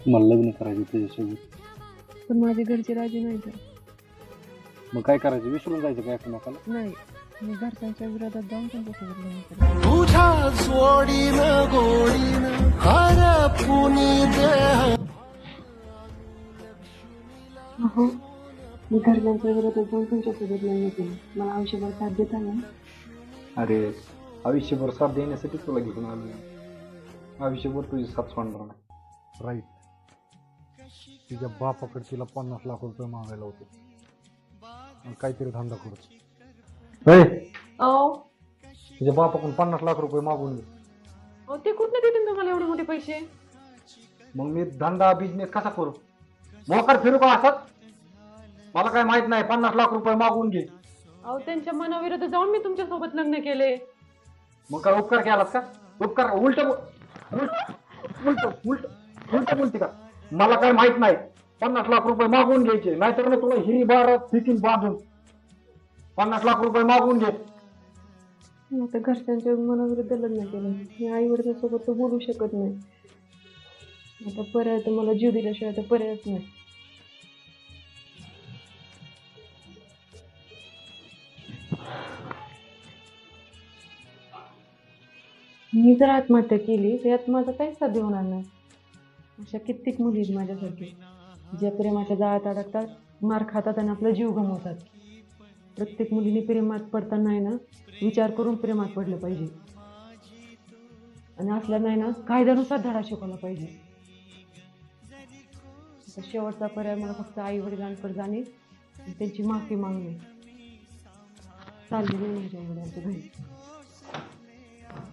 मला लग्न करायचं त्याच्यासोबत. पण माझे घरचे राजी नाही तर. मग काय करायचं, विसरून जायचं काय एकमेकाला? नाही, मी घरच्यांच्या विरोधात जाऊन त्यांच्यासोबत लग्न करेन. तुझ्या जोडीनं गोडीनं हरपुनी देह. हो, मी घरच्यांच्या विरोधात जाऊन तुमच्यासोबत लग्न केलं. मला आयुष्यभर साथ देता ना. अरे आयुष्यभर साथ देण्यासाठी तुला घेऊन आलो. आयुष्यभर तुझी साथ सोडणार नाही. राईट. तिच्या बापाकडे तिला 50 लाख रुपये मागायला होते आणि काहीतरी धंदा करतो. अहो, तिच्या बापाकडून 50 लाख रुपये मागून घे. ते कुठनं देतील तुम्हाला एवढे मोठे पैसे? मग मी धंदा बिझनेस कसा करू? मोकार फिरू का असत? मला काय माहित नाही. 50 लाख रुपये मागून घे. अहो, त्यांच्या मनाविरुद्ध जाऊन मी तुमच्यासोबत लग्न केले. मग काय उपकार केलात का? उपकार उलट उलट उलट उलट बोलते का? मला काय माहित नाही. 50 लाख रुपये मागून घ्यायचे, नाहीतर मग तुला हिरी बारात फिकीन बांधून. 50 लाख रुपये मागून घे. आता घरच्यांच्या मनाविरुद्ध लग्न केलं. मी आई वडिलांसोबत तर बोलू शकत नाही. आता पर्याय तर मला जीव दिल्याशिवाय तर पर्यायच नाही. मी जर आत्महत्या केली तर यात माझा काहीच साध्य होणार नाही. अशा कित्येक मुली आहेत माझ्यासाठी, ज्या प्रेमाच्या जाळ्यात अडकतात, मार खातात आणि आपला जीव गमावतात. प्रत्येक मुलीने प्रेमात पडताना आहे ना, विचार करून प्रेमात पडलं पाहिजे. आणि असल्या नाही ना, कायद्यानुसार धडा शिकवला पाहिजे. आता शेवटचा पर्याय मला फक्त आई वडिलांकडे जाणे आणि त्यांची माफी मागणे. चालली नाही माझ्या आई वडिलांच्या घरी.